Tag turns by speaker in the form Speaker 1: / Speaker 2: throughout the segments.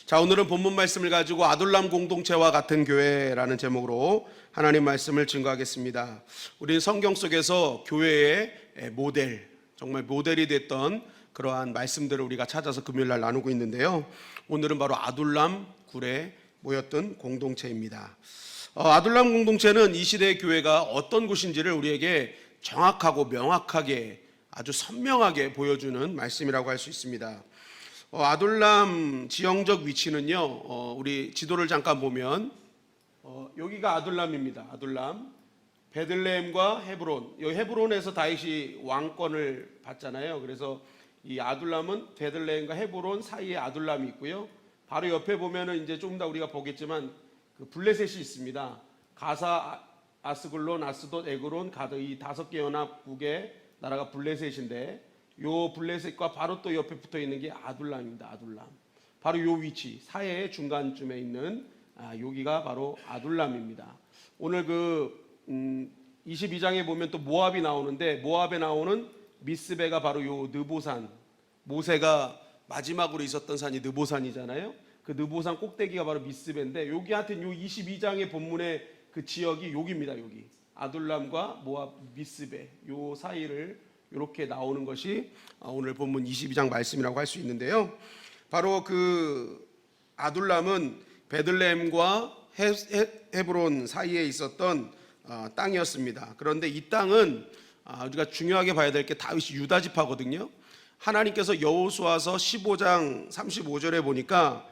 Speaker 1: 자, 오늘은 본문 말씀을 가지고 아둘람 공동체와 같은 교회라는 제목으로 하나님 말씀을 증거하겠습니다. 우리는 성경 속에서 교회의 모델, 정말 모델이 됐던 그러한 말씀들을 우리가 찾아서 금요일날 나누고 있는데요. 오늘은 바로 아둘람 굴에 모였던 공동체입니다. 아둘람 공동체는 이 시대의 교회가 어떤 곳인지를 우리에게 정확하고 명확하게 아주 선명하게 보여주는 말씀이라고 할 수 있습니다. 아둘람 지형적 위치는요, 우리 지도를 잠깐 보면 여기가 아둘람입니다. 아둘람, 베들레헴과 헤브론. 여기 헤브론에서 다윗이 왕권을 받잖아요. 그래서 이 아둘람은 베들레헴과 헤브론 사이에 아둘람이 있고요. 바로 옆에 보면은 이제 조금 더 우리가 보겠지만 그 블레셋이 있습니다. 가사, 아스글론, 아스돗, 에그론, 가드, 이 5개 연합국의 나라가 블레셋인데, 요 블레셋과 바로 또 옆에 붙어 있는 게 아둘람입니다. 아둘람. 바로 요 위치, 사해의 중간쯤에 있는 여기가 바로 아둘람입니다. 오늘 22장에 보면 또 모압이 나오는데, 모압에 나오는 미스베가 바로 요 느보산, 모세가 마지막으로 있었던 산이 느보산이잖아요. 그 느보산 꼭대기가 바로 미스베인데, 여기 하여튼 요 22장의 본문의 그 지역이 여기입니다. 여기 아둘람과 모압 미스베 요 사이를 이렇게 나오는 것이 오늘 본문 22장 말씀이라고 할 수 있는데요. 바로 그 아둘람은 베들레헴과 헤브론 사이에 있었던 땅이었습니다. 그런데 이 땅은 우리가 중요하게 봐야 될 게 다윗이 유다 지파거든요. 하나님께서 여호수아서 15장 35절에 보니까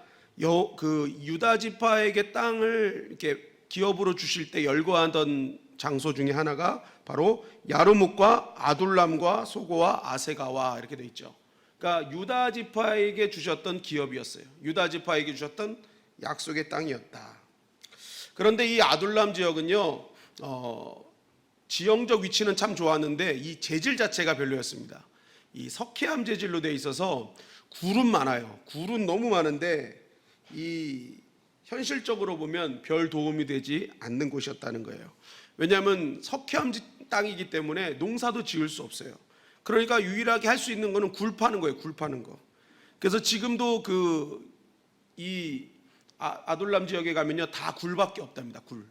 Speaker 1: 그 유다 지파에게 땅을 이렇게 기업으로 주실 때 열거하던 장소 중에 하나가 바로 야르묵과 아둘람과 소고와 아세가와 이렇게 돼 있죠. 그러니까 유다 지파에게 주셨던 기업이었어요. 유다 지파에게 주셨던 약속의 땅이었다. 그런데 이 아둘람 지역은요, 지형적 위치는 참 좋았는데 이 재질 자체가 별로였습니다. 이 석회암 재질로 돼 있어서 굴은 많아요. 굴은 너무 많은데 이 현실적으로 보면 별 도움이 되지 않는 곳이었다는 거예요. 왜냐하면 석회암 땅이기 때문에 농사도 지을 수 없어요. 그러니까 유일하게 할 수 있는 거는 굴 파는 거예요. 굴 파는 거. 그래서 지금도 이 아둘람 지역에 가면요, 다 굴밖에 없답니다. 굴.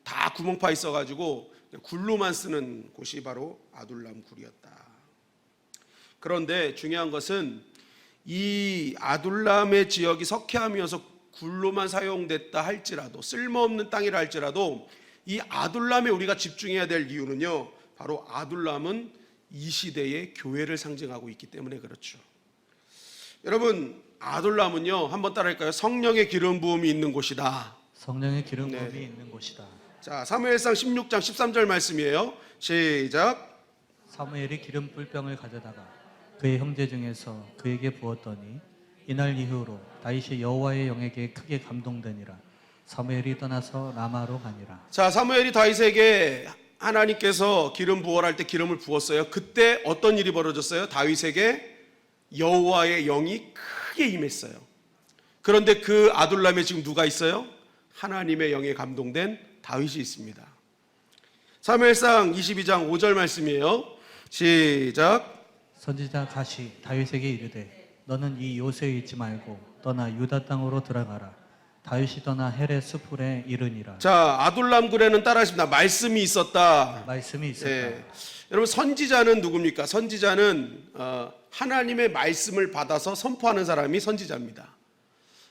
Speaker 1: 다 구멍 파 있어가지고 굴로만 쓰는 곳이 바로 아둘람 굴이었다. 그런데 중요한 것은 이 아둘람의 지역이 석회암이어서 굴로만 사용됐다 할지라도, 쓸모없는 땅이라 할지라도, 이 아둘람에 우리가 집중해야 될 이유는요, 바로 아둘람은 이 시대의 교회를 상징하고 있기 때문에 그렇죠. 여러분, 아둘람은요, 한번 따라할까요? 성령의 기름 부음이 있는 곳이다.
Speaker 2: 성령의 기름 부음이 있는 곳이다.
Speaker 1: 자, 사무엘상 16장 13절 말씀이에요. 시작.
Speaker 2: 사무엘이 기름 뿔병을 가져다가 그의 형제 중에서 그에게 부었더니 이날 이후로 다윗이 여호와의 영에게 크게 감동되니라. 사무엘이 떠나서 라마로 가니라.
Speaker 1: 자, 사무엘이 다윗에게 하나님께서 기름 부어할 때 기름을 부었어요. 그때 어떤 일이 벌어졌어요? 다윗에게 여호와의 영이 크게 임했어요. 그런데 그 아둘람에 지금 누가 있어요? 하나님의 영에 감동된 다윗이 있습니다. 사무엘상 22장 5절 말씀이에요. 시작.
Speaker 2: 선지자 갓이 다윗에게 이르되 너는 이 요새에 있지 말고 떠나 유다 땅으로 들어가라. 다윗이 떠나 헤레 수풀에 이르니라.
Speaker 1: 자, 아둘람 굴에는 따라하십니다. 말씀이 있었다.
Speaker 2: 말씀이 있었다.
Speaker 1: 여러분, 선지자는 누굽니까? 선지자는 하나님의 말씀을 받아서 선포하는 사람이 선지자입니다.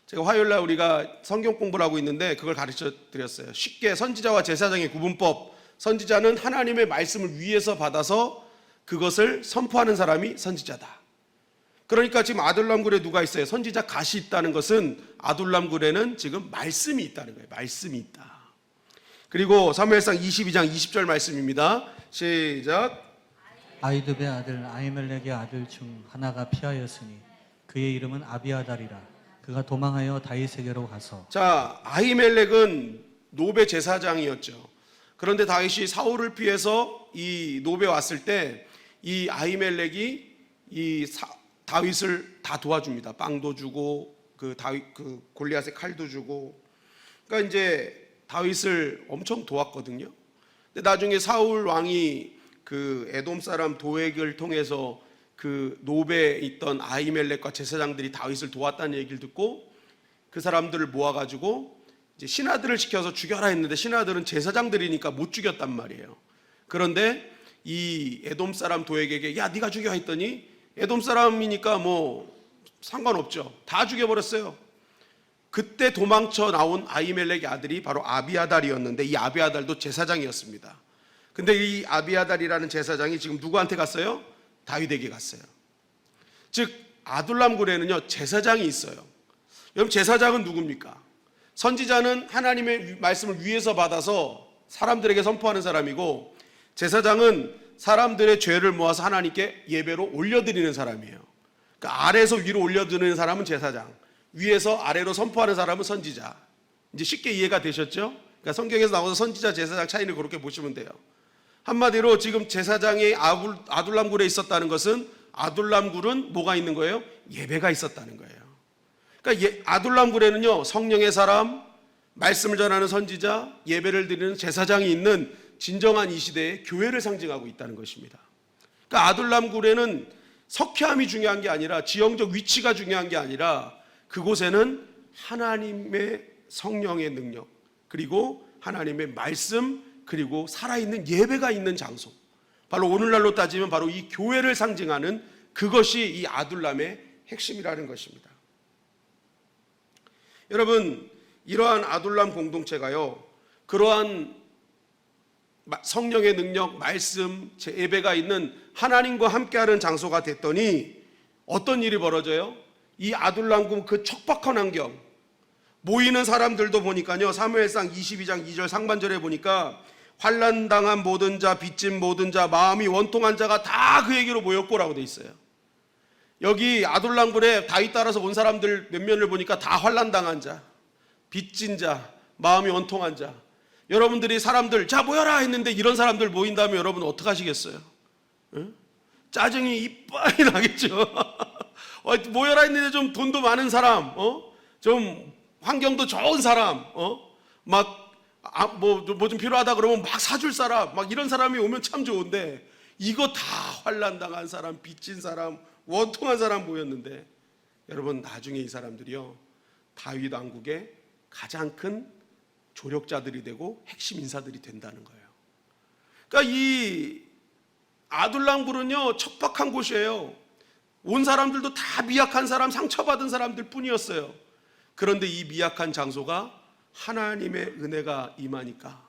Speaker 1: 제가 화요일날 우리가 성경 공부를 하고 있는데 그걸 가르쳐 드렸어요. 쉽게 선지자와 제사장의 구분법. 선지자는 하나님의 말씀을 위에서 받아서 그것을 선포하는 사람이 선지자다. 그러니까 지금 아둘람 굴에 누가 있어요? 선지자 갓이 있다는 것은 아둘람 굴에는 지금 말씀이 있다는 거예요. 말씀이 있다. 그리고 사무엘상 22장 20절 말씀입니다. 시작.
Speaker 2: 아이두베 아들 아히멜렉의 아들 중 하나가 피하였으니 그의 이름은 아비아달이라. 그가 도망하여 다윗에게로 가서. 자,
Speaker 1: 아히멜렉은 노베 제사장이었죠. 그런데 다윗이 사울을 피해서 이 노베 왔을 때 이 아히멜렉이 다윗을 다 도와줍니다. 빵도 주고 그 골리앗의 칼도 주고. 그러니까 이제 다윗을 엄청 도왔거든요. 근데 나중에 사울 왕이 그 에돔 사람 도액을 통해서 그 노베에 있던 아히멜렉과 제사장들이 다윗을 도왔다는 얘기를 듣고 그 사람들을 모아가지고 이제 신하들을 시켜서 죽여라 했는데 신하들은 제사장들이니까 못 죽였단 말이에요. 그런데 이 에돔 사람 도액에게 야 네가 죽여 했더니 에돔 사람이니까 뭐 상관없죠. 다 죽여버렸어요. 그때 도망쳐 나온 아히멜렉의 아들이 바로 아비아달이었는데 이 아비아달도 제사장이었습니다. 근데 이 아비아달이라는 제사장이 지금 누구한테 갔어요? 다윗에게 갔어요. 즉 아둘람 굴에는요 제사장이 있어요. 여러분 제사장은 누굽니까? 선지자는 하나님의 말씀을 위에서 받아서 사람들에게 선포하는 사람이고 제사장은 사람들의 죄를 모아서 하나님께 예배로 올려드리는 사람이에요. 그러니까 아래에서 위로 올려드리는 사람은 제사장, 위에서 아래로 선포하는 사람은 선지자. 이제 쉽게 이해가 되셨죠? 그러니까 성경에서 나오는 선지자, 제사장 차이를 그렇게 보시면 돼요. 한마디로 지금 제사장이 아둘람 굴에 있었다는 것은 아둘람 굴은 뭐가 있는 거예요? 예배가 있었다는 거예요. 그러니까 아둘람 굴에는요 성령의 사람, 말씀을 전하는 선지자, 예배를 드리는 제사장이 있는 진정한 이 시대의 교회를 상징하고 있다는 것입니다. 그러니까 아둘람 굴에는 석회암이 중요한 게 아니라 지형적 위치가 중요한 게 아니라 그곳에는 하나님의 성령의 능력 그리고 하나님의 말씀 그리고 살아있는 예배가 있는 장소, 바로 오늘날로 따지면 바로 이 교회를 상징하는 그것이 이 아둘람의 핵심이라는 것입니다. 여러분 이러한 아둘람 공동체가요 그러한 성령의 능력, 말씀, 예배가 있는 하나님과 함께하는 장소가 됐더니 어떤 일이 벌어져요? 이 아둘람 그 척박한 환경, 모이는 사람들도 보니까요 사무엘상 22장 2절 상반절에 보니까 환난당한 모든 자, 빚진 모든 자, 마음이 원통한 자가 다 그에게로 모였고라고 돼 있어요. 여기 아둘람 굴에 다윗 따라서 온 사람들 몇 면을 보니까 다 환난당한 자, 빚진 자, 마음이 원통한 자. 여러분들이 사람들 자 모여라 했는데 이런 사람들 모인다면 여러분 어떻게 하시겠어요? 응? 짜증이 이빨이 나겠죠. 모여라 했는데 좀 돈도 많은 사람, 좀 환경도 좋은 사람, 뭐 좀 필요하다 그러면 막 사줄 사람, 막 이런 사람이 오면 참 좋은데 이거 다 환난당한 사람, 빚진 사람, 원통한 사람 모였는데 여러분 나중에 이 사람들이요 다윗 왕국의 가장 큰 조력자들이 되고 핵심 인사들이 된다는 거예요. 그러니까 이 아둘람 굴은요 척박한 곳이에요. 온 사람들도 다 미약한 사람, 상처받은 사람들 뿐이었어요. 그런데 이 미약한 장소가 하나님의 은혜가 임하니까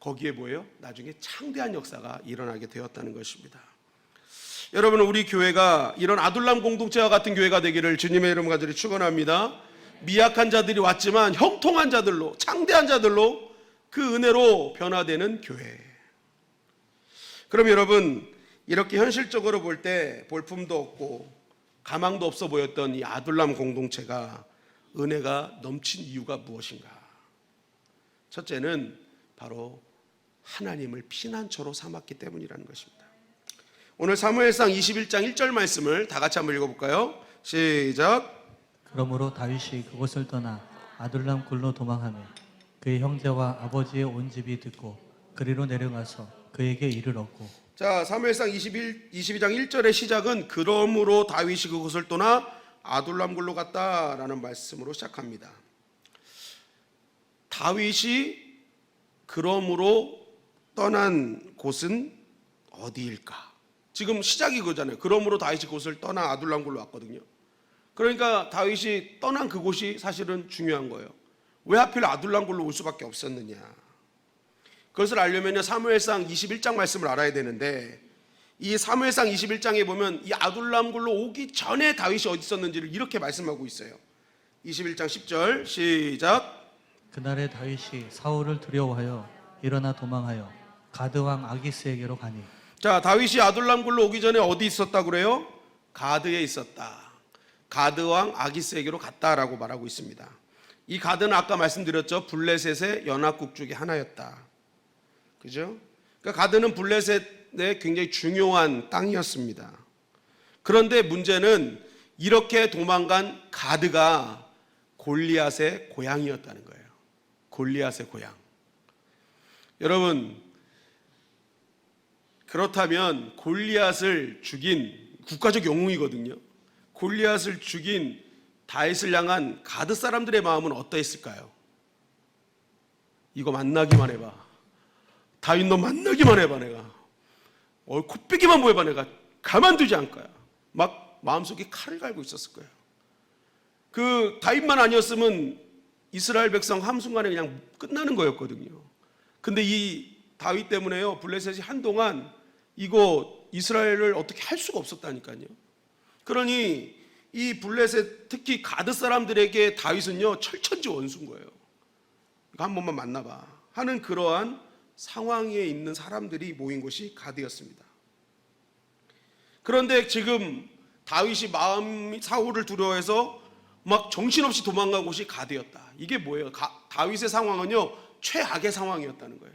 Speaker 1: 거기에 뭐예요? 나중에 창대한 역사가 일어나게 되었다는 것입니다. 여러분 우리 교회가 이런 아둘람 공동체와 같은 교회가 되기를 주님의 이름 가지고 축원합니다. 미약한 자들이 왔지만 형통한 자들로, 창대한 자들로 그 은혜로 변화되는 교회. 그럼 여러분 이렇게 현실적으로 볼 때 볼품도 없고 가망도 없어 보였던 이 아둘람 공동체가 은혜가 넘친 이유가 무엇인가? 첫째는 바로 하나님을 피난처로 삼았기 때문이라는 것입니다. 오늘 사무엘상 21장 1절 말씀을 다 같이 한번 읽어볼까요? 시작.
Speaker 2: 그러므로 다윗이 그곳을 떠나 아둘람 굴로 도망하며 그의 형제와 아버지의 온 집이 듣고 그리로 내려가서 그에게 이를 얻고.
Speaker 1: 자, 사무엘상 22장 1절의 시작은 그러므로 다윗이 그곳을 떠나 아둘람 굴로 갔다라는 말씀으로 시작합니다. 다윗이 그러므로 떠난 곳은 어디일까? 지금 시작이 그거잖아요. 그러므로 다윗이 그곳을 떠나 아둘람 굴로 왔거든요. 그러니까 다윗이 떠난 그곳이 사실은 중요한 거예요. 왜 하필 아둘람 굴로 올 수밖에 없었느냐? 그것을 알려면 사무엘상 21장 말씀을 알아야 되는데 이 사무엘상 21장에 보면 이 아둘람 굴로 오기 전에 다윗이 어디 있었는지를 이렇게 말씀하고 있어요. 21장 10절 시작.
Speaker 2: 그날에 다윗이 사울을 두려워하여 일어나 도망하여 가드 왕 아기스에게로 가니.
Speaker 1: 자, 다윗이 아둘람 굴로 오기 전에 어디 있었다 그래요? 가드에 있었다. 가드 왕 아기스에게로 갔다라고 말하고 있습니다. 이 가드는 아까 말씀드렸죠. 블레셋의 연합국 중에 하나였다. 그죠? 그러니까 가드는 블레셋의 굉장히 중요한 땅이었습니다. 그런데 문제는 이렇게 도망간 가드가 골리앗의 고향이었다는 거예요. 골리앗의 고향. 여러분, 그렇다면 골리앗을 죽인 국가적 영웅이거든요. 골리앗을 죽인 다윗을 향한 가드 사람들의 마음은 어떠했을까요? 이거 만나기만 해봐. 다윗 너 만나기만 해봐. 내가 코빼기만 보여봐. 내가 가만두지 않을 거야. 막 마음속에 칼을 갈고 있었을 거예요. 그 다윗만 아니었으면 이스라엘 백성 한순간에 그냥 끝나는 거였거든요. 근데 이 다윗 때문에요, 블레셋이 한동안 이거 이스라엘을 어떻게 할 수가 없었다니까요. 그러니 이 블레셋, 특히 가드 사람들에게 다윗은요 철천지 원수인 거예요. 이거 한 번만 만나봐 하는 그러한 상황에 있는 사람들이 모인 곳이 가드였습니다. 그런데 지금 다윗이 마음이 사울을 두려워해서 막 정신없이 도망간 곳이 가드였다. 이게 뭐예요? 다윗의 상황은요 최악의 상황이었다는 거예요.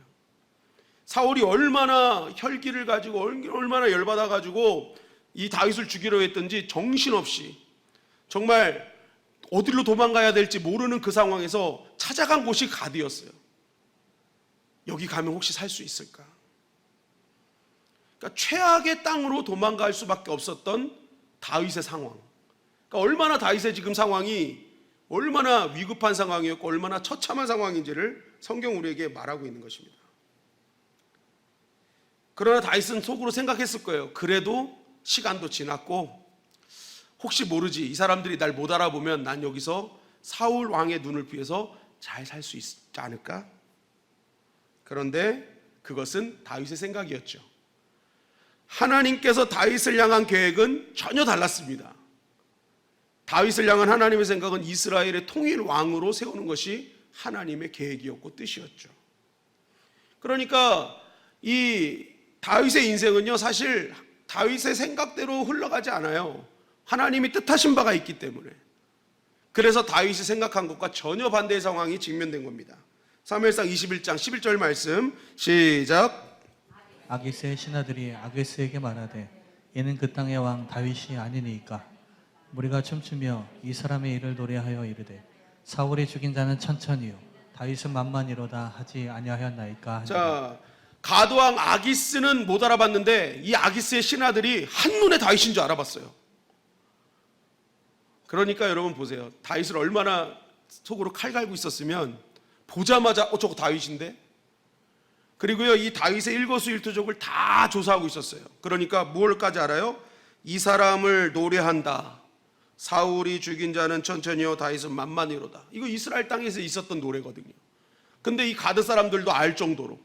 Speaker 1: 사울이 얼마나 혈기를 가지고 얼마나 열받아 가지고 이 다윗을 죽이려 했던지 정신없이 정말 어디로 도망가야 될지 모르는 그 상황에서 찾아간 곳이 가드였어요. 여기 가면 혹시 살 수 있을까? 그러니까 최악의 땅으로 도망갈 수밖에 없었던 다윗의 상황. 그러니까 얼마나 다윗의 지금 상황이 얼마나 위급한 상황이었고 얼마나 처참한 상황인지를 성경 우리에게 말하고 있는 것입니다. 그러나 다윗은 속으로 생각했을 거예요. 그래도 시간도 지났고 혹시 모르지 이 사람들이 날 못 알아보면 난 여기서 사울 왕의 눈을 피해서 잘 살 수 있지 않을까? 그런데 그것은 다윗의 생각이었죠. 하나님께서 다윗을 향한 계획은 전혀 달랐습니다. 다윗을 향한 하나님의 생각은 이스라엘의 통일 왕으로 세우는 것이 하나님의 계획이었고 뜻이었죠. 그러니까 이 다윗의 인생은요 사실 다윗의 생각대로 흘러가지 않아요. 하나님이 뜻하신 바가 있기 때문에. 그래서 다윗이 생각한 것과 전혀 반대의 상황이 직면된 겁니다. 사무엘상 21장 11절 말씀 시작.
Speaker 2: 아기스의 신하들이 아기스에게 말하되 이는 그 땅의 왕 다윗이 아니니까 무리가 춤추며 이 사람의 일을 노래하여 이르되 사울이 죽인 자는 천천히요 다윗은 만만이로다 하지 아니하였나이까 하니라.
Speaker 1: 자, 가드왕 아기스는 못 알아봤는데 이 아기스의 신하들이 한눈에 다윗인 줄 알아봤어요. 그러니까 여러분 보세요. 다윗을 얼마나 속으로 칼 갈고 있었으면 보자마자 저거 다윗인데? 그리고요 이 다윗의 일거수일투족을 다 조사하고 있었어요. 그러니까 무엇까지 알아요? 이 사람을 노래한다. 사울이 죽인 자는 천천히요 다윗은 만만히로다. 이거 이스라엘 땅에서 있었던 노래거든요. 근데 이 가드 사람들도 알 정도로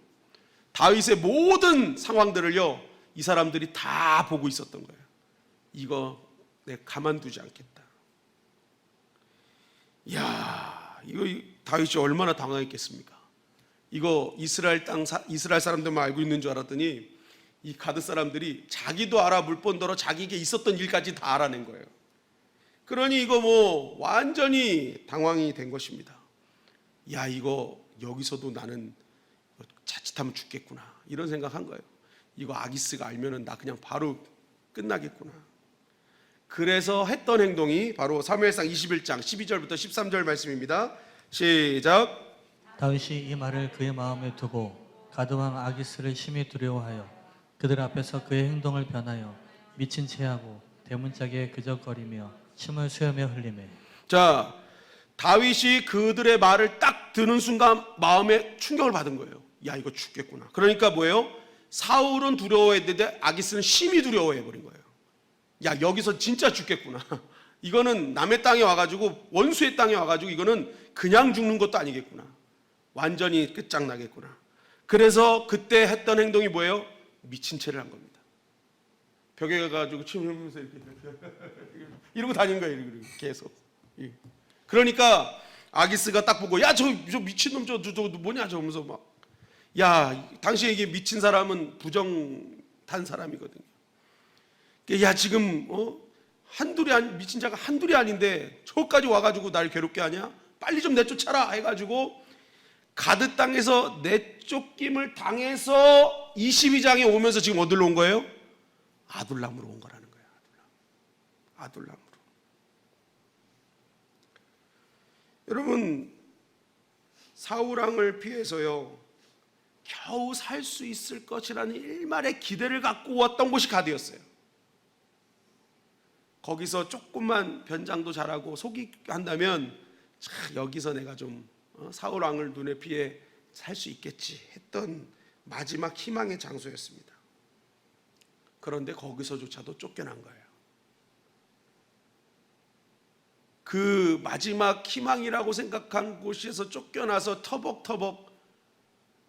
Speaker 1: 다윗의 모든 상황들을요 이 사람들이 다 보고 있었던 거예요. 이거 내가 가만두지 않겠다. 이야, 이거 다윗이 얼마나 당황했겠습니까? 이거 이스라엘 사람들만 알고 있는 줄 알았더니 이 가드 사람들이 자기도 알아 물본더러 자기에게 있었던 일까지 다 알아낸 거예요. 그러니 이거 뭐 완전히 당황이 된 것입니다. 야, 이거 여기서도 나는 자칫하면 죽겠구나 이런 생각한 거예요. 이거 아기스가 알면은 나 그냥 바로 끝나겠구나. 그래서 했던 행동이 바로 사무엘상 21장 12절부터 13절 말씀입니다. 시작.
Speaker 2: 다윗이 이 말을 그의 마음에 두고 가드왕 아기스를 심히 두려워하여 그들 앞에서 그의 행동을 변하여 미친 체하고 대문짝에 그적거리며 침을 수염에 흘리매. 자,
Speaker 1: 다윗이 그들의 말을 딱 듣는 순간 마음에 충격을 받은 거예요. 야, 이거 죽겠구나. 그러니까 뭐예요? 사울은 두려워했는데 아기스는 심히 두려워해버린 거예요. 야, 여기서 진짜 죽겠구나. 이거는 남의 땅에 와가지고 원수의 땅에 와가지고 이거는 그냥 죽는 것도 아니겠구나. 완전히 끝장나겠구나. 그래서 그때 했던 행동이 뭐예요? 미친 채를 한 겁니다. 벽에 가가지고 침 흘리면서 이렇게 이러고 다닌 거예요. 이렇게 계속. 그러니까 아기스가 딱 보고 야, 저 미친놈 저 뭐냐 저 하면서 막 야, 당시에 이게 미친 사람은 부정탄 사람이거든요. 야, 지금 미친 자가 한둘이 아닌데 저까지 와가지고 날 괴롭게 하냐? 빨리 좀 내쫓아라 해가지고 가드 땅에서 내쫓김을 당해서 22장에 오면서 지금 어디로 온 거예요? 아둘람으로 온 거라는 거예요. 아둘람으로. 여러분, 사울왕을 피해서요 겨우 살 수 있을 것이라는 일말의 기대를 갖고 왔던 곳이 가드였어요. 거기서 조금만 변장도 잘하고 속이 한다면 여기서 내가 좀 사울 왕을 눈에 피해 살 수 있겠지 했던 마지막 희망의 장소였습니다. 그런데 거기서조차도 쫓겨난 거예요. 그 마지막 희망이라고 생각한 곳에서 쫓겨나서 터벅터벅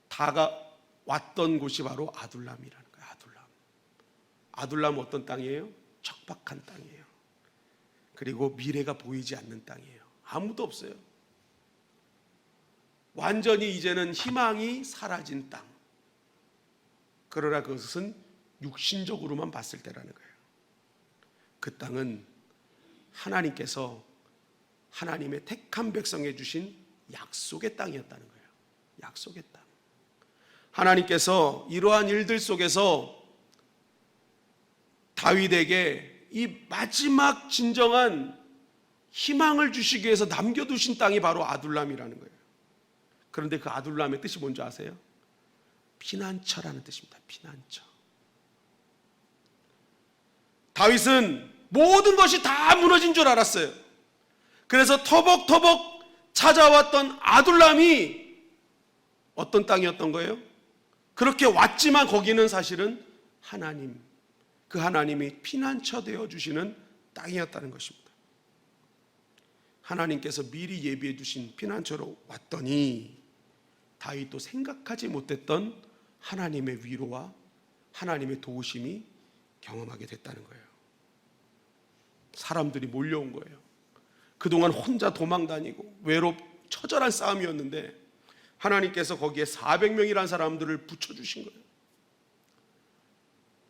Speaker 1: 다가왔던 곳이 바로 아둘람이라는 거예요. 아둘람 어떤 땅이에요? 척박한 땅이에요. 그리고 미래가 보이지 않는 땅이에요. 아무도 없어요. 완전히 이제는 희망이 사라진 땅. 그러나 그것은 육신적으로만 봤을 때라는 거예요. 그 땅은 하나님께서 하나님의 택한 백성에 주신 약속의 땅이었다는 거예요. 약속의 땅. 하나님께서 이러한 일들 속에서 다윗에게 이 마지막 진정한 희망을 주시기 위해서 남겨두신 땅이 바로 아둘람이라는 거예요. 그런데 그 아둘람의 뜻이 뭔지 아세요? 피난처라는 뜻입니다. 피난처. 다윗은 모든 것이 다 무너진 줄 알았어요. 그래서 터벅터벅 찾아왔던 아둘람이 어떤 땅이었던 거예요? 그렇게 왔지만 거기는 사실은 하나님, 그 하나님이 피난처 되어 주시는 땅이었다는 것입니다. 하나님께서 미리 예비해 주신 피난처로 왔더니 다윗도 생각하지 못했던 하나님의 위로와 하나님의 도우심이 경험하게 됐다는 거예요. 사람들이 몰려온 거예요. 그동안 혼자 도망다니고 처절한 싸움이었는데 하나님께서 거기에 400명이라는 사람들을 붙여주신 거예요.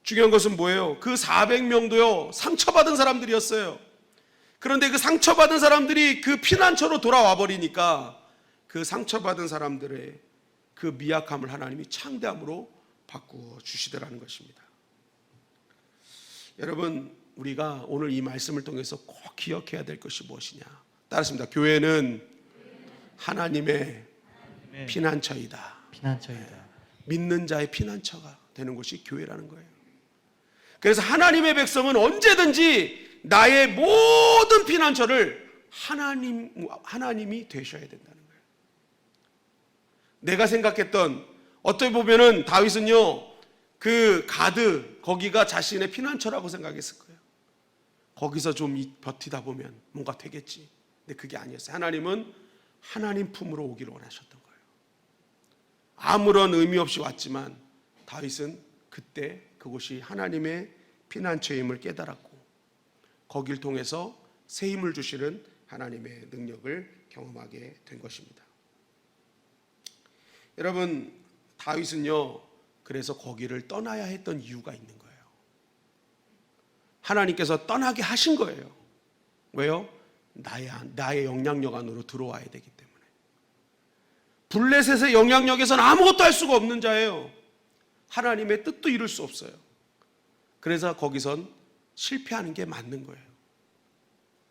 Speaker 1: 중요한 것은 뭐예요? 그 400명도요 상처받은 사람들이었어요. 그런데 그 상처받은 사람들이 그 피난처로 돌아와 버리니까 그 상처받은 사람들의 그 미약함을 하나님이 창대함으로 바꾸어 주시더라는 것입니다. 여러분, 우리가 오늘 이 말씀을 통해서 꼭 기억해야 될 것이 무엇이냐? 따르십니다. 교회는 하나님의 피난처이다.
Speaker 2: 피난처이다.
Speaker 1: 믿는 자의 피난처가 되는 것이 교회라는 거예요. 그래서 하나님의 백성은 언제든지 나의 모든 피난처를 하나님이 되셔야 된다는 거예요. 내가 생각했던, 어떻게 보면은 다윗은요 그 가드, 거기가 자신의 피난처라고 생각했을 거예요. 거기서 좀 버티다 보면 뭔가 되겠지. 근데 그게 아니었어요. 하나님은 하나님 품으로 오기를 원하셨던 거예요. 아무런 의미 없이 왔지만 다윗은 그때 그곳이 하나님의 피난처임을 깨달았고 거길 통해서 새 힘을 주시는 하나님의 능력을 경험하게 된 것입니다. 여러분, 다윗은요 그래서 거기를 떠나야 했던 이유가 있는 거예요. 하나님께서 떠나게 하신 거예요. 왜요? 나의 영향력 안으로 들어와야 되기 때문에. 블레셋의 영향력에서는 아무것도 할 수가 없는 자예요. 하나님의 뜻도 이룰 수 없어요. 그래서 거기선 실패하는 게 맞는 거예요.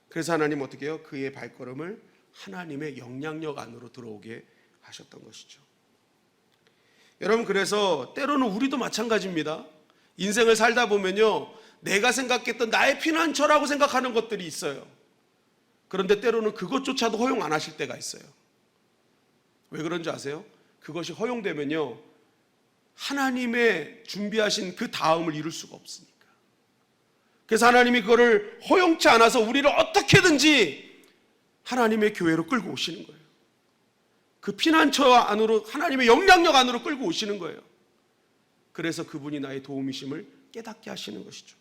Speaker 1: 그래서 하나님 어떻게 해요? 그의 발걸음을 하나님의 영향력 안으로 들어오게 하셨던 것이죠. 여러분, 그래서 때로는 우리도 마찬가지입니다. 인생을 살다 보면요 내가 생각했던 나의 피난처라고 생각하는 것들이 있어요. 그런데 때로는 그것조차도 허용 안 하실 때가 있어요. 왜 그런지 아세요? 그것이 허용되면요 하나님의 준비하신 그 다음을 이룰 수가 없으니까. 그래서 하나님이 그거를 허용치 않아서 우리를 어떻게든지 하나님의 교회로 끌고 오시는 거예요. 그 피난처 안으로, 하나님의 영향력 안으로 끌고 오시는 거예요. 그래서 그분이 나의 도움이심을 깨닫게 하시는 것이죠.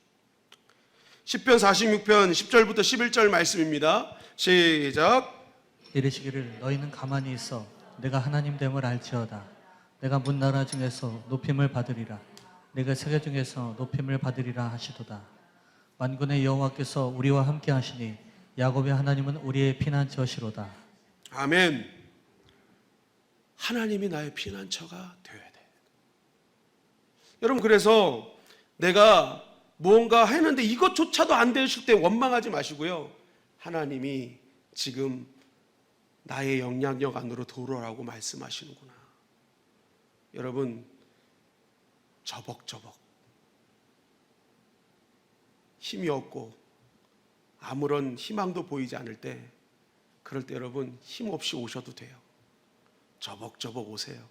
Speaker 1: 시편 46편 10절부터 11절 말씀입니다. 시작.
Speaker 2: 이르시기를 너희는 가만히 있어 내가 하나님 됨을 알지어다. 내가 문 나라 중에서 높임을 받으리라. 내가 세계 중에서 높임을 받으리라 하시도다. 만군의 여호와께서 우리와 함께 하시니 야곱의 하나님은 우리의 피난처시로다.
Speaker 1: 아멘. 하나님이 나의 피난처가 되어야 돼. 여러분, 그래서 내가 무언가 했는데 이것조차도 안 되실 때 원망하지 마시고요. 하나님이 지금 나의 영향력 안으로 들어오라고 말씀하시는구나. 여러분, 저벅저벅 힘이 없고 아무런 희망도 보이지 않을 때, 그럴 때 여러분 힘없이 오셔도 돼요. 저벅저벅 오세요.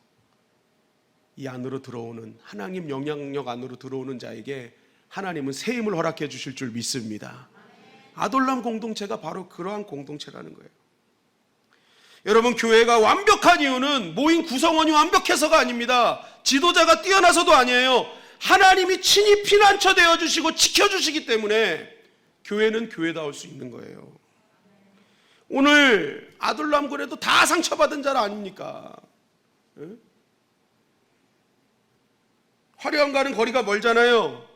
Speaker 1: 이 안으로 들어오는, 하나님 영향력 안으로 들어오는 자에게 하나님은 새 힘을 허락해 주실 줄 믿습니다. 아돌람 공동체가 바로 그러한 공동체라는 거예요. 여러분, 교회가 완벽한 이유는 모인 구성원이 완벽해서가 아닙니다. 지도자가 뛰어나서도 아니에요. 하나님이 친히 피난처 되어주시고 지켜주시기 때문에 교회는 교회다울 수 있는 거예요. 오늘 아둘람군에도 다 상처받은 자라 아닙니까? 응? 화려함과는 거리가 멀잖아요.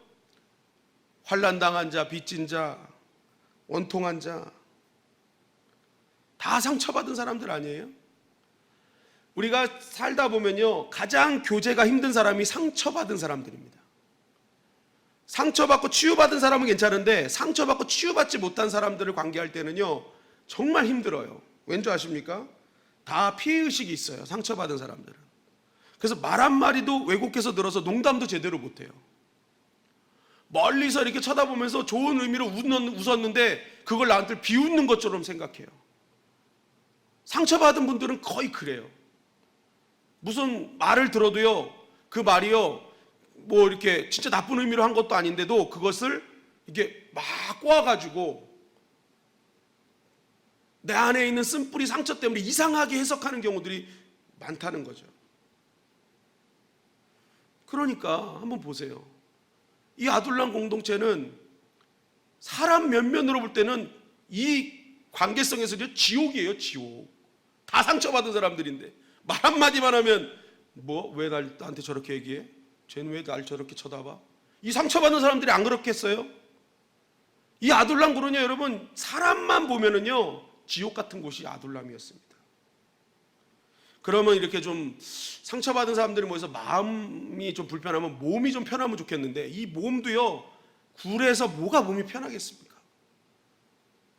Speaker 1: 환난당한 자, 빚진 자, 원통한 자, 다 상처받은 사람들 아니에요? 우리가 살다 보면요, 가장 교제가 힘든 사람이 상처받은 사람들입니다. 상처받고 치유받은 사람은 괜찮은데 상처받고 치유받지 못한 사람들을 관계할 때는요 정말 힘들어요. 왠지 아십니까? 다 피해의식이 있어요, 상처받은 사람들은. 그래서 말 한마디도 왜곡해서 들어서 농담도 제대로 못해요. 멀리서 이렇게 쳐다보면서 좋은 의미로 웃었는데 그걸 나한테 비웃는 것처럼 생각해요. 상처받은 분들은 거의 그래요. 무슨 말을 들어도요, 그 말이요 뭐 이렇게 진짜 나쁜 의미로 한 것도 아닌데도 그것을 이게 막 꼬아가지고 내 안에 있는 쓴뿌리 상처 때문에 이상하게 해석하는 경우들이 많다는 거죠. 그러니까 한번 보세요. 이 아둘람 공동체는 사람 면면으로 볼 때는 이 관계성에서 지옥이에요, 지옥. 다 상처받은 사람들인데 말 한마디만 하면 뭐 왜 나한테 저렇게 얘기해? 쟤는 왜 날 저렇게 쳐다봐? 이 상처받는 사람들이 안 그렇겠어요? 이 아둘람 그러냐 여러분, 사람만 보면은요 지옥 같은 곳이 아둘람이었습니다. 그러면 이렇게 좀 상처받은 사람들이 모여서 마음이 좀 불편하면 몸이 좀 편하면 좋겠는데 이 몸도요 굴에서 뭐가 몸이 편하겠습니까?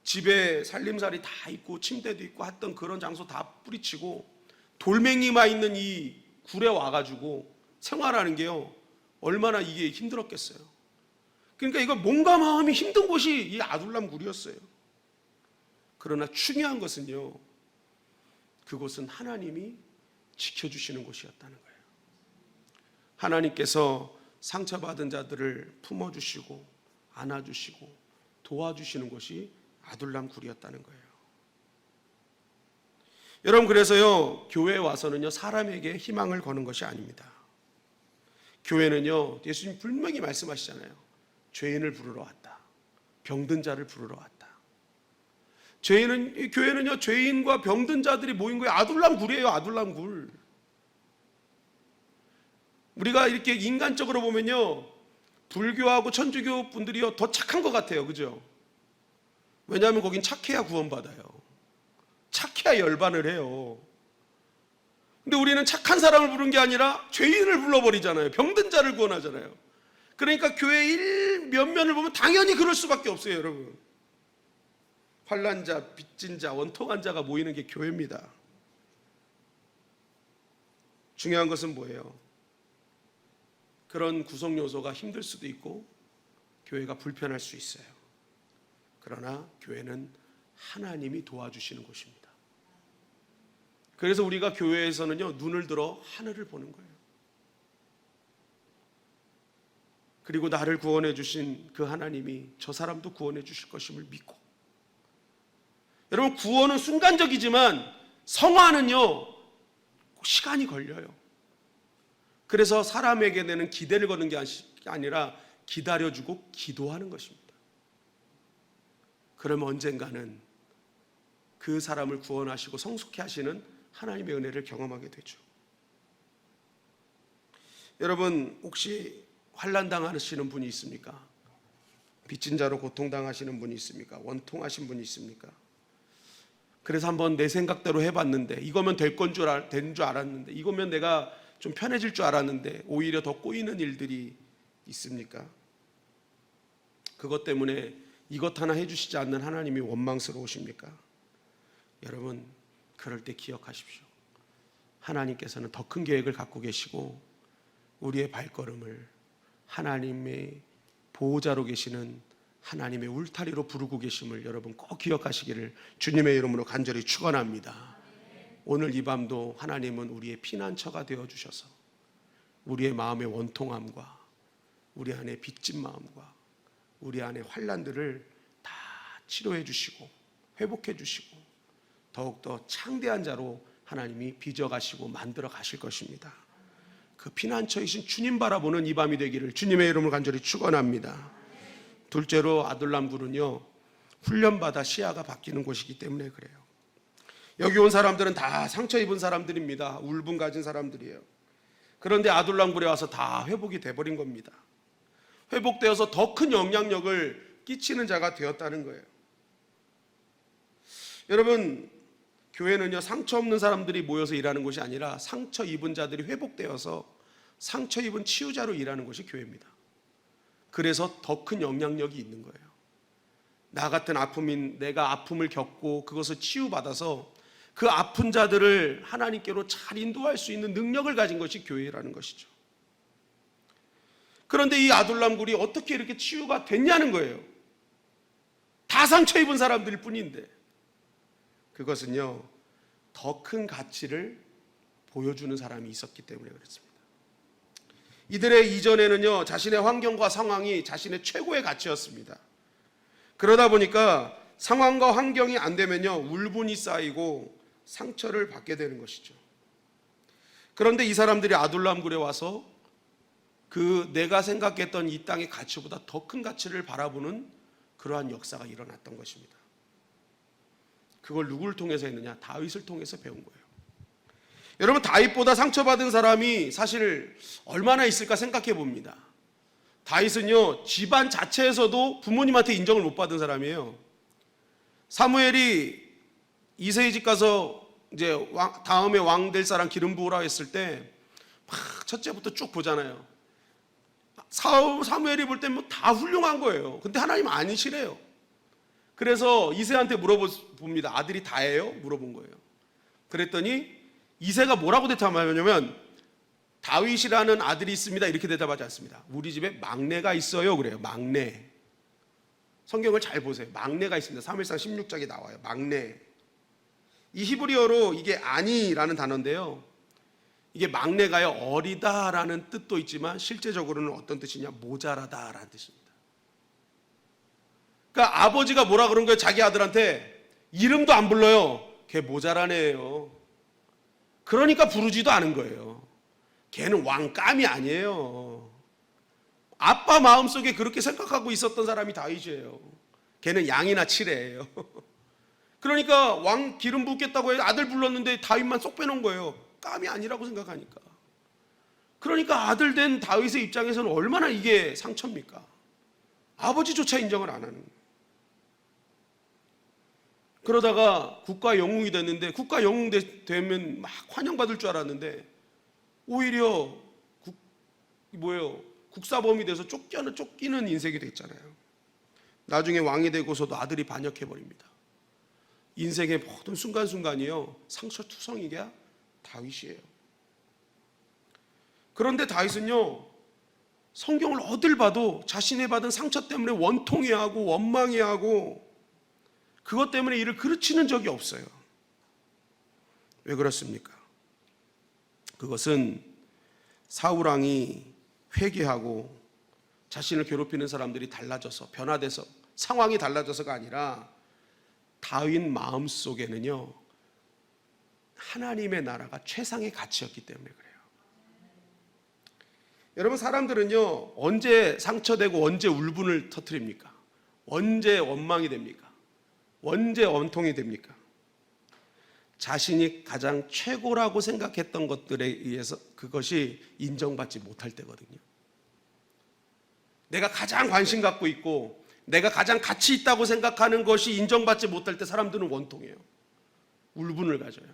Speaker 1: 집에 살림살이 다 있고 침대도 있고 했던 그런 장소 다 뿌리치고 돌멩이만 있는 이 굴에 와가지고 생활하는 게요 얼마나 이게 힘들었겠어요. 그러니까 이거 몸과 마음이 힘든 곳이 이 아둘람 굴이었어요. 그러나 중요한 것은요, 그곳은 하나님이 지켜주시는 곳이었다는 거예요. 하나님께서 상처받은 자들을 품어주시고 안아주시고 도와주시는 곳이 아둘람 굴이었다는 거예요. 여러분, 그래서요 교회에 와서는요 사람에게 희망을 거는 것이 아닙니다. 교회는요 예수님 분명히 말씀하시잖아요. 죄인을 부르러 왔다, 병든 자를 부르러 왔다. 교회는요 죄인과 병든 자들이 모인 거예요. 아둘람 굴이에요, 아둘람 굴. 우리가 이렇게 인간적으로 보면요 불교하고 천주교 분들이요 더 착한 것 같아요, 그죠? 왜냐하면 거긴 착해야 구원받아요. 착해야 열반을 해요. 근데 우리는 착한 사람을 부른 게 아니라 죄인을 불러버리잖아요. 병든 자를 구원하잖아요. 그러니까 교회 면면을 보면 당연히 그럴 수밖에 없어요, 여러분. 환난 자, 빚진 자, 원통한 자가 모이는 게 교회입니다. 중요한 것은 뭐예요? 그런 구성 요소가 힘들 수도 있고 교회가 불편할 수 있어요. 그러나 교회는 하나님이 도와주시는 곳입니다. 그래서 우리가 교회에서는요 눈을 들어 하늘을 보는 거예요. 그리고 나를 구원해 주신 그 하나님이 저 사람도 구원해 주실 것임을 믿고, 여러분 구원은 순간적이지만 성화는요 시간이 걸려요. 그래서 사람에게 내는 기대를 거는 게 아니라 기다려주고 기도하는 것입니다. 그러면 언젠가는 그 사람을 구원하시고 성숙케 하시는 하나님의 은혜를 경험하게 되죠. 여러분 혹시 환난당하시는 분이 있습니까? 빚진 자로 고통당하시는 분이 있습니까? 원통하신 분이 있습니까? 그래서 한번 내 생각대로 해봤는데 이거면 된 줄 알았는데 이거면 내가 좀 편해질 줄 알았는데 오히려 더 꼬이는 일들이 있습니까? 그것 때문에 이것 하나 해주시지 않는 하나님이 원망스러우십니까? 여러분 그럴 때 기억하십시오. 하나님께서는 더 큰 계획을 갖고 계시고 우리의 발걸음을 하나님의 보호자로 계시는 하나님의 울타리로 부르고 계심을 여러분 꼭 기억하시기를 주님의 이름으로 간절히 축원합니다. 오늘 이 밤도 하나님은 우리의 피난처가 되어주셔서 우리의 마음의 원통함과 우리 안에 빚진 마음과 우리 안에 환난들을 다 치료해 주시고 회복해 주시고 더욱더 창대한 자로 하나님이 빚어가시고 만들어 가실 것입니다. 그 피난처이신 주님 바라보는 이 밤이 되기를 주님의 이름을 간절히 축원합니다. 둘째로 아둘람굴은요, 훈련받아 시야가 바뀌는 곳이기 때문에 그래요. 여기 온 사람들은 다 상처 입은 사람들입니다. 울분 가진 사람들이에요. 그런데 아둘람굴에 와서 다 회복이 돼버린 겁니다. 회복되어서 더 큰 영향력을 끼치는 자가 되었다는 거예요. 여러분, 교회는요, 상처 없는 사람들이 모여서 일하는 곳이 아니라 상처 입은 자들이 회복되어서 상처 입은 치유자로 일하는 것이 교회입니다. 그래서 더 큰 영향력이 있는 거예요. 나 같은 아픔인 내가 아픔을 겪고 그것을 치유받아서 그 아픈 자들을 하나님께로 잘 인도할 수 있는 능력을 가진 것이 교회라는 것이죠. 그런데 이 아둘람굴이 어떻게 이렇게 치유가 됐냐는 거예요. 다 상처 입은 사람들일 뿐인데, 그것은요, 더 큰 가치를 보여주는 사람이 있었기 때문에 그렇습니다. 이들의 이전에는요, 자신의 환경과 상황이 자신의 최고의 가치였습니다. 그러다 보니까 상황과 환경이 안 되면요, 울분이 쌓이고 상처를 받게 되는 것이죠. 그런데 이 사람들이 아둘람굴에 와서 그 내가 생각했던 이 땅의 가치보다 더 큰 가치를 바라보는 그러한 역사가 일어났던 것입니다. 그걸 누구를 통해서 했느냐? 다윗을 통해서 배운 거예요. 여러분, 다윗보다 상처받은 사람이 사실 얼마나 있을까 생각해 봅니다. 다윗은요, 집안 자체에서도 부모님한테 인정을 못 받은 사람이에요. 사무엘이 이새의 집 가서 이제 다음에 왕 될 사람 기름 부으라 했을 때 막 첫째부터 쭉 보잖아요. 사무엘이 볼 때 뭐 다 훌륭한 거예요. 근데 하나님 아니시래요. 그래서 이새한테 물어봅니다. 아들이 다예요? 물어본 거예요. 그랬더니 이새가 뭐라고 대답하냐면 다윗이라는 아들이 있습니다. 이렇게 대답하지 않습니다. 우리 집에 막내가 있어요. 그래요. 막내. 성경을 잘 보세요. 막내가 있습니다. 사무엘상 16장에 나와요. 막내. 이 히브리어로 이게 아니라는 단어인데요. 이게 막내가요, 어리다라는 뜻도 있지만 실제적으로는 어떤 뜻이냐? 모자라다라는 뜻입니다. 그러니까 아버지가 뭐라 그런 거예요? 자기 아들한테 이름도 안 불러요. 걔 모자라네요. 그러니까 부르지도 않은 거예요. 걔는 왕감이 아니에요. 아빠 마음속에 그렇게 생각하고 있었던 사람이 다윗이에요. 걔는 양이나 치래예요. 그러니까 왕 기름 붓겠다고 해서 아들 불렀는데 다윗만 쏙 빼놓은 거예요. 감이 아니라고 생각하니까. 그러니까 아들 된 다윗의 입장에서는 얼마나 이게 상처입니까? 아버지조차 인정을 안 하는 거예요. 그러다가 국가 영웅이 됐는데, 국가 영웅 되면 막 환영받을 줄 알았는데 오히려 국사범이 돼서 쫓기는 인생이 됐잖아요. 나중에 왕이 되고서도 아들이 반역해버립니다. 인생의 모든 순간순간이요, 상처투성이게 다윗이에요. 그런데 다윗은요, 성경을 어딜 봐도 자신이 받은 상처 때문에 원통해하고 원망해하고 그것 때문에 이를 그르치는 적이 없어요. 왜 그렇습니까? 그것은 사울왕이 회개하고 자신을 괴롭히는 사람들이 달라져서 변화돼서 상황이 달라져서가 아니라 다윗 마음속에는요, 하나님의 나라가 최상의 가치였기 때문에 그래요. 여러분, 사람들은요, 언제 상처되고 언제 울분을 터뜨립니까? 언제 원망이 됩니까? 언제 원통이 됩니까? 자신이 가장 최고라고 생각했던 것들에 의해서 그것이 인정받지 못할 때거든요. 내가 가장 관심 갖고 있고 내가 가장 가치 있다고 생각하는 것이 인정받지 못할 때 사람들은 원통해요. 울분을 가져요.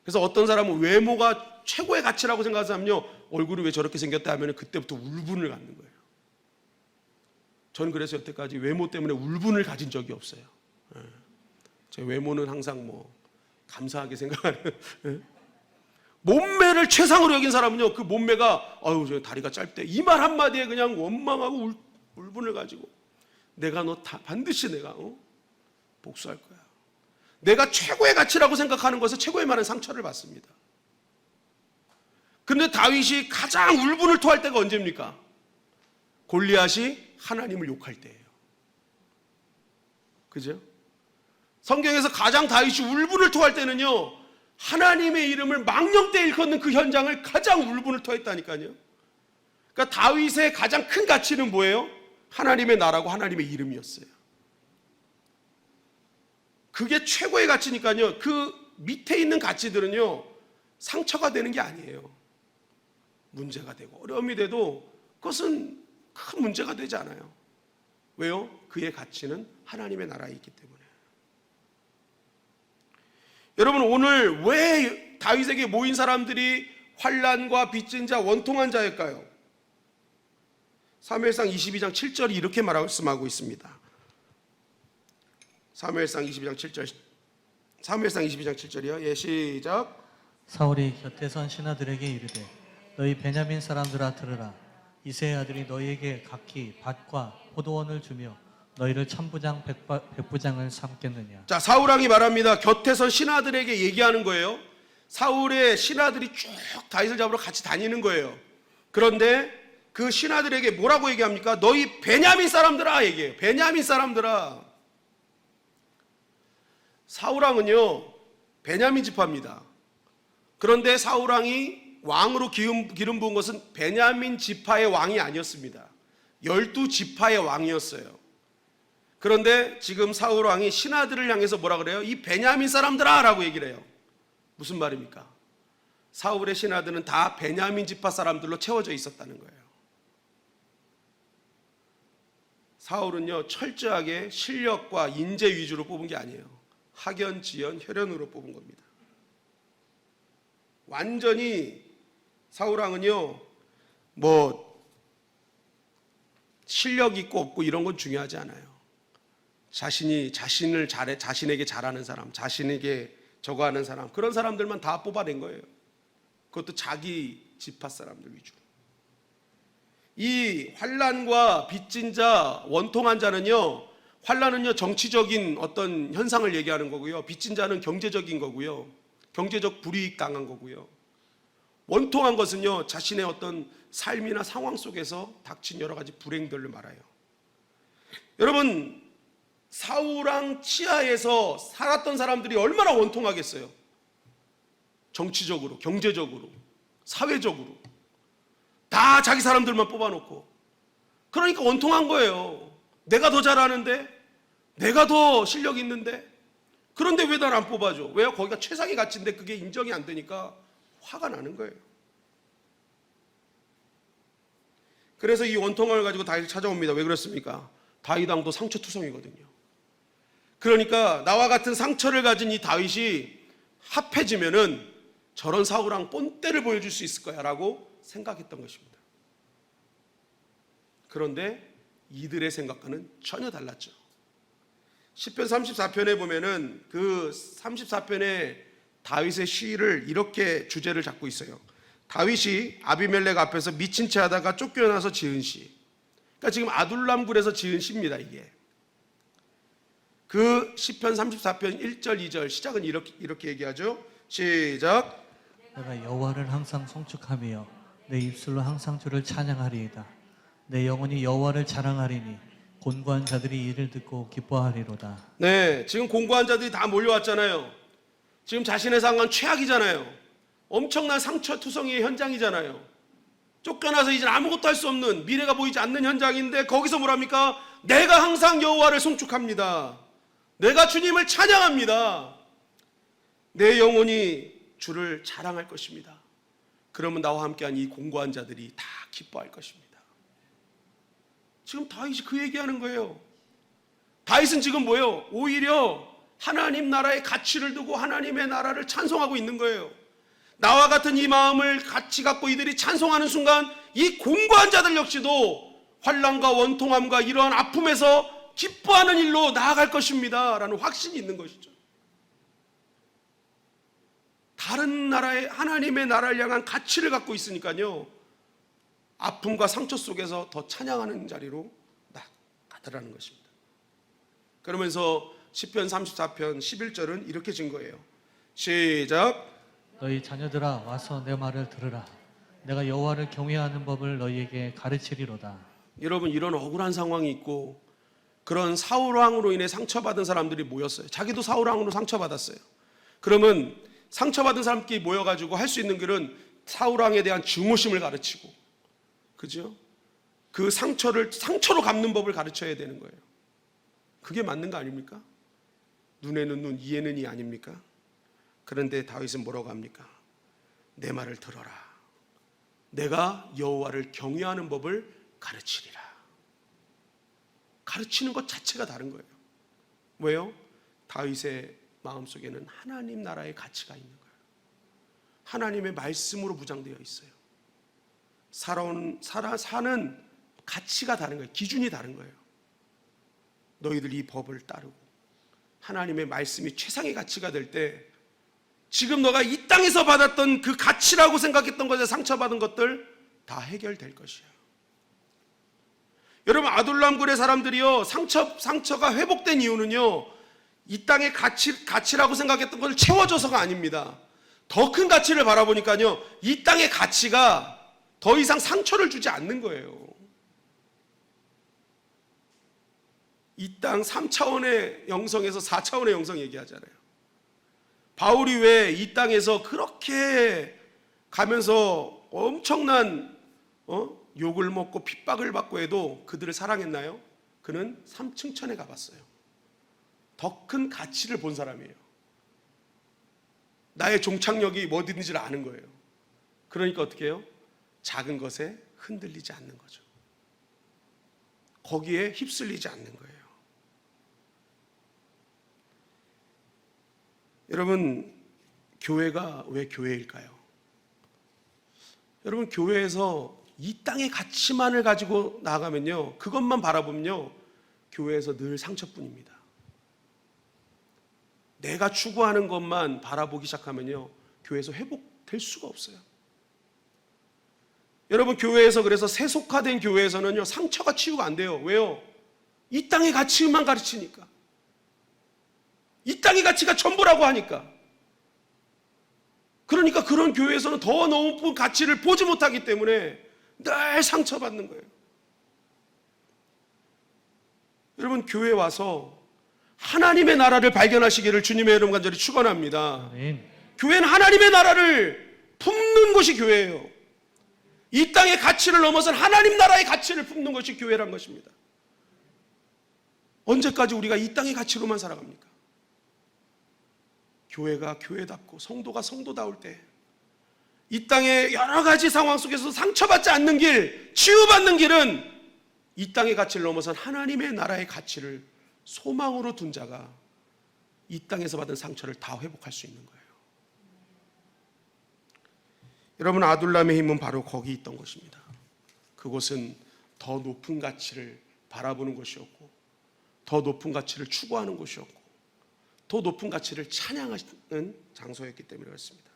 Speaker 1: 그래서 어떤 사람은 외모가 최고의 가치라고 생각하는 사람은요, 얼굴이 왜 저렇게 생겼다 하면 그때부터 울분을 갖는 거예요. 저는 그래서 여태까지 외모 때문에 울분을 가진 적이 없어요. 제 외모는 항상 감사하게 생각하는. 몸매를 최상으로 여긴 사람은요, 그 몸매가 저 다리가 짧대 이 말 한마디에 그냥 원망하고 울분을 가지고 내가 너 반드시 내가 복수할 거야. 내가 최고의 가치라고 생각하는 것에 최고의 많은 상처를 받습니다. 그런데 다윗이 가장 울분을 토할 때가 언제입니까? 골리앗이 하나님을 욕할 때예요. 그죠? 성경에서 가장 다윗이 울분을 토할 때는요, 하나님의 이름을 망령되이 일컫는 그 현장을 가장 울분을 토했다니까요. 그러니까 다윗의 가장 큰 가치는 뭐예요? 하나님의 나라고 하나님의 이름이었어요. 그게 최고의 가치니까요. 그 밑에 있는 가치들은요, 상처가 되는 게 아니에요. 문제가 되고 어려움이 돼도 그것은 큰 문제가 되지 않아요. 왜요? 그의 가치는 하나님의 나라에 있기 때문에. 여러분, 오늘 왜 다윗에게 모인 사람들이 환난과 빚진 자, 원통한 자일까요? 사무엘상 22장 7절이 이렇게 말씀하고 있습니다. 사무엘상 22장 7절. 사무엘상 22장 7절이요. 예, 시작.
Speaker 2: 사울이 곁에 선 신하들에게 이르되 너희 베냐민 사람들아 들으라. 이새의 아들이 너희에게 각기 밭과 포도원을 주며 너희를 천부장 백부장을 삼겠느냐.
Speaker 1: 자, 사울왕이 말합니다. 곁에 선 신하들에게 얘기하는 거예요. 사울의 신하들이 쭉 다윗을 잡으러 같이 다니는 거예요. 그런데 그 신하들에게 뭐라고 얘기합니까? 너희 베냐민 사람들아 얘기해요. 베냐민 사람들아. 사울왕은요, 베냐민 지파입니다. 그런데 사울왕이 왕으로 기름 부은 것은 베냐민 지파의 왕이 아니었습니다. 12지파의 왕이었어요. 그런데 지금 사울왕이 신하들을 향해서 뭐라 그래요? 이 베냐민 사람들아 라고 얘기를 해요. 무슨 말입니까? 사울의 신하들은 다 베냐민 지파 사람들로 채워져 있었다는 거예요. 사울은요, 철저하게 실력과 인재 위주로 뽑은 게 아니에요. 학연, 지연, 혈연으로 뽑은 겁니다. 완전히 사울왕은요, 실력 있고 없고 이런 건 중요하지 않아요. 자신에게 잘하는 사람, 자신에게 저거 하는 사람, 그런 사람들만 다 뽑아낸 거예요. 그것도 자기 지파 사람들 위주로. 이 환난과 빚진 자, 원통한 자는요, 환난은요 정치적인 어떤 현상을 얘기하는 거고요, 빚진 자는 경제적인 거고요, 경제적 불이익 당한 거고요, 원통한 것은요 자신의 어떤 삶이나 상황 속에서 닥친 여러 가지 불행들을 말해요. 여러분, 사울왕 치하에서 살았던 사람들이 얼마나 원통하겠어요? 정치적으로, 경제적으로, 사회적으로 다 자기 사람들만 뽑아놓고. 그러니까 원통한 거예요. 내가 더 잘하는데, 내가 더 실력 있는데, 그런데 왜 날 안 뽑아줘? 왜요? 거기가 최상의 가치인데 그게 인정이 안 되니까 화가 나는 거예요. 그래서 이 원통함을 가지고 다윗을 찾아옵니다. 왜 그렇습니까? 다윗 왕도 상처투성이거든요. 그러니까 나와 같은 상처를 가진 이 다윗이 합해지면은 저런 사울왕 본때를 보여줄 수 있을 거야 라고 생각했던 것입니다. 그런데 이들의 생각과는 전혀 달랐죠. 시편 34편에 보면은 그 34편의 다윗의 시를 이렇게 주제를 잡고 있어요. 다윗이 아비멜렉 앞에서 미친 채 하다가 쫓겨나서 지은 시. 그러니까 지금 아둘람 굴에서 지은 시입니다. 이게 그 시편 34편 1절 2절 시작은 이렇게 얘기하죠. 시작.
Speaker 2: 내가 여호와를 항상 송축하며 내 입술로 항상 주를 찬양하리이다. 내 영혼이 여호와를 자랑하리니 곤고한 자들이 이를 듣고 기뻐하리로다.
Speaker 1: 네, 지금 공고한 자들이 다 몰려왔잖아요. 지금 자신의 상황은 최악이잖아요. 엄청난 상처투성이의 현장이잖아요. 쫓겨나서 이제 아무것도 할 수 없는, 미래가 보이지 않는 현장인데 거기서 뭐랍니까? 내가 항상 여호와를 송축합니다. 내가 주님을 찬양합니다. 내 영혼이 주를 자랑할 것입니다. 그러면 나와 함께한 이 공고한 자들이 다 기뻐할 것입니다. 지금 다윗이 그 얘기하는 거예요. 다윗은 지금 뭐예요? 오히려 하나님 나라의 가치를 두고 하나님의 나라를 찬송하고 있는 거예요. 나와 같은 이 마음을 같이 갖고 이들이 찬송하는 순간 이 공고한 자들 역시도 환난과 원통함과 이러한 아픔에서 기뻐하는 일로 나아갈 것입니다 라는 확신이 있는 것이죠. 다른 나라의 하나님의 나라를 향한 가치를 갖고 있으니까요, 아픔과 상처 속에서 더 찬양하는 자리로 나가더라는 것입니다. 그러면서 시편 34편 11절은 이렇게 증거해요. 시작.
Speaker 2: 너희 자녀들아 와서 내 말을 들으라. 내가 여호와를 경외하는 법을 너희에게 가르치리로다.
Speaker 1: 여러분, 이런 억울한 상황이 있고 그런 사울왕으로 인해 상처받은 사람들이 모였어요. 자기도 사울왕으로 상처받았어요. 그러면 상처받은 사람끼리 모여가지고 할 수 있는 길은 사울왕에 대한 증오심을 가르치고, 그죠? 그 상처를 상처로 갚는 법을 가르쳐야 되는 거예요. 그게 맞는 거 아닙니까? 눈에는 눈, 이에는 이 아닙니까? 그런데 다윗은 뭐라고 합니까? 내 말을 들어라. 내가 여호와를 경외하는 법을 가르치리라. 가르치는 것 자체가 다른 거예요. 왜요? 다윗의 마음속에는 하나님 나라의 가치가 있는 거예요. 하나님의 말씀으로 무장되어 있어요. 사는 가치가 다른 거예요. 기준이 다른 거예요. 너희들 이 법을 따르고 하나님의 말씀이 최상의 가치가 될 때, 지금 너가 이 땅에서 받았던 그 가치라고 생각했던 것에 상처받은 것들 다 해결될 것이야. 여러분, 아둘람굴의 사람들이요, 상처가 회복된 이유는요, 이 땅의 가치라고 생각했던 것을 채워줘서가 아닙니다. 더 큰 가치를 바라보니까요, 이 땅의 가치가 더 이상 상처를 주지 않는 거예요. 이 땅 3차원의 영성에서 4차원의 영성 얘기하잖아요. 바울이 왜 이 땅에서 그렇게 가면서 엄청난 욕을 먹고 핍박을 받고 해도 그들을 사랑했나요? 그는 3층천에 가봤어요. 더 큰 가치를 본 사람이에요. 나의 종착역이 뭐든지를 아는 거예요. 그러니까 어떻게 해요? 작은 것에 흔들리지 않는 거죠. 거기에 휩쓸리지 않는 거예요. 여러분, 교회가 왜 교회일까요? 여러분, 교회에서 이 땅의 가치만을 가지고 나아가면요, 그것만 바라보면요, 교회에서 늘 상처뿐입니다. 내가 추구하는 것만 바라보기 시작하면요, 교회에서 회복될 수가 없어요. 여러분, 교회에서, 그래서 세속화된 교회에서는요, 상처가 치유가 안 돼요. 왜요? 이 땅의 가치만 가르치니까. 이 땅의 가치가 전부라고 하니까. 그러니까 그런 교회에서는 더 높은 가치를 보지 못하기 때문에 늘 상처받는 거예요. 여러분, 교회에 와서 하나님의 나라를 발견하시기를 주님의 이름 간절히 축원합니다.
Speaker 2: 아멘.
Speaker 1: 교회는 하나님의 나라를 품는 것이 교회예요. 이 땅의 가치를 넘어선 하나님 나라의 가치를 품는 것이 교회란 것입니다. 언제까지 우리가 이 땅의 가치로만 살아갑니까? 교회가 교회답고 성도가 성도다울 때, 이 땅의 여러 가지 상황 속에서 상처받지 않는 길, 치유받는 길은 이 땅의 가치를 넘어선 하나님의 나라의 가치를 소망으로 둔 자가 이 땅에서 받은 상처를 다 회복할 수 있는 거예요. 여러분, 아둘람의 힘은 바로 거기 있던 것입니다. 그곳은 더 높은 가치를 바라보는 것이었고, 더 높은 가치를 추구하는 곳이었고, 더 높은 가치를 찬양하는 장소였기 때문에 그렇습니다.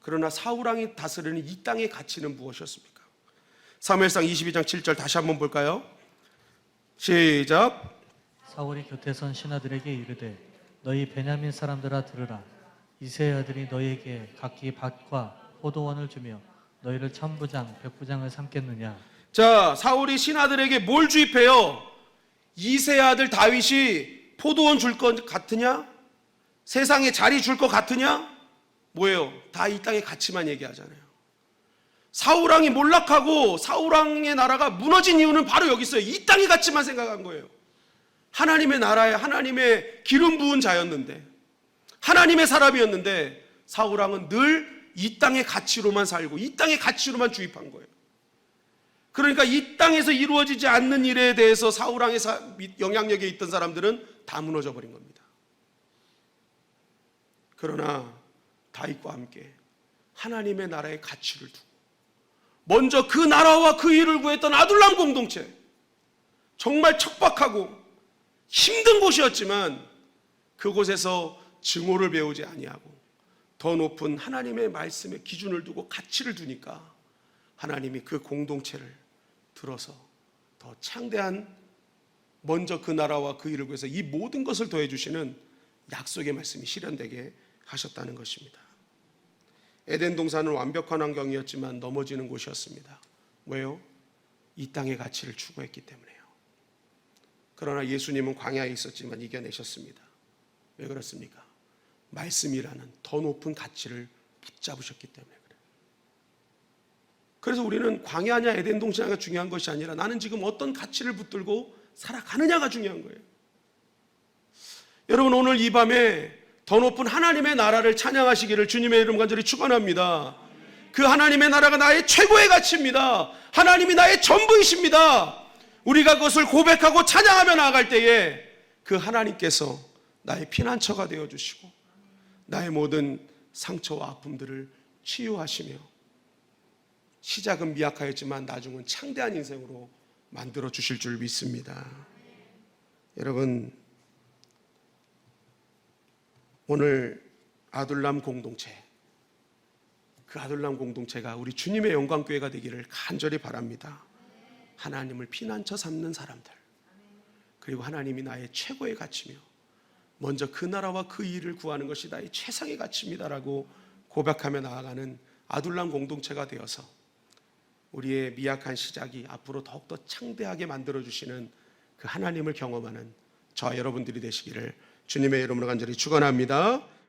Speaker 1: 그러나 사울왕이 다스리는 이 땅의 가치는 무엇이었습니까? 사무엘상 22장 7절 다시 한번 볼까요? 시작.
Speaker 2: 사울이 곁에 선 신하들에게 이르되 너희 베냐민 사람들아 들으라. 이새의 아들이 너희에게 각기 밭과 포도원을 주며 너희를 천부장 백부장을 삼겠느냐.
Speaker 1: 자, 사울이 신하들에게 뭘 주입해요? 이새의 아들 다윗이 포도원 줄 것 같으냐? 세상에 자리 줄 것 같으냐? 뭐예요? 다 이 땅의 가치만 얘기하잖아요. 사울왕이 몰락하고 사울왕의 나라가 무너진 이유는 바로 여기 있어요. 이 땅의 가치만 생각한 거예요. 하나님의 나라에 하나님의 기름 부은 자였는데, 하나님의 사람이었는데, 사울왕은 늘 이 땅의 가치로만 살고 이 땅의 가치로만 주입한 거예요. 그러니까 이 땅에서 이루어지지 않는 일에 대해서 사울왕의 영향력에 있던 사람들은 다 무너져 버린 겁니다. 그러나 다윗과 함께 하나님의 나라의 가치를 두고 먼저 그 나라와 그 일을 구했던 아둘람 공동체, 정말 척박하고 힘든 곳이었지만 그곳에서 증오를 배우지 아니하고 더 높은 하나님의 말씀의 기준을 두고 가치를 두니까 하나님이 그 공동체를 들어서 더 창대한 먼저 그 나라와 그 일을 구해서 이 모든 것을 더해 주시는 약속의 말씀이 실현되게 하셨다는 것입니다. 에덴 동산은 완벽한 환경이었지만 넘어지는 곳이었습니다. 왜요? 이 땅의 가치를 추구했기 때문에요. 그러나 예수님은 광야에 있었지만 이겨내셨습니다. 왜 그렇습니까? 말씀이라는 더 높은 가치를 붙잡으셨기 때문에 그래요. 그래서 우리는 광야냐 에덴 동산이냐가 중요한 것이 아니라 나는 지금 어떤 가치를 붙들고 살아가느냐가 중요한 거예요. 여러분, 오늘 이 밤에 더 높은 하나님의 나라를 찬양하시기를 주님의 이름 간절히 축원합니다. 그 하나님의 나라가 나의 최고의 가치입니다. 하나님이 나의 전부이십니다. 우리가 그것을 고백하고 찬양하며 나아갈 때에 그 하나님께서 나의 피난처가 되어주시고 나의 모든 상처와 아픔들을 치유하시며 시작은 미약하였지만 나중은 창대한 인생으로 만들어 주실 줄 믿습니다. 여러분, 오늘 아둘람 공동체, 그 아둘람 공동체가 우리 주님의 영광교회가 되기를 간절히 바랍니다. 하나님을 피난처 삼는 사람들, 그리고 하나님이 나의 최고의 가치며 먼저 그 나라와 그 일을 구하는 것이 나의 최상의 가치입니다라고 고백하며 나아가는 아둘람 공동체가 되어서 우리의 미약한 시작이 앞으로 더욱더 창대하게 만들어주시는 그 하나님을 경험하는 저와 여러분들이 되시기를 주님의 이름으로 간절히 축원합니다.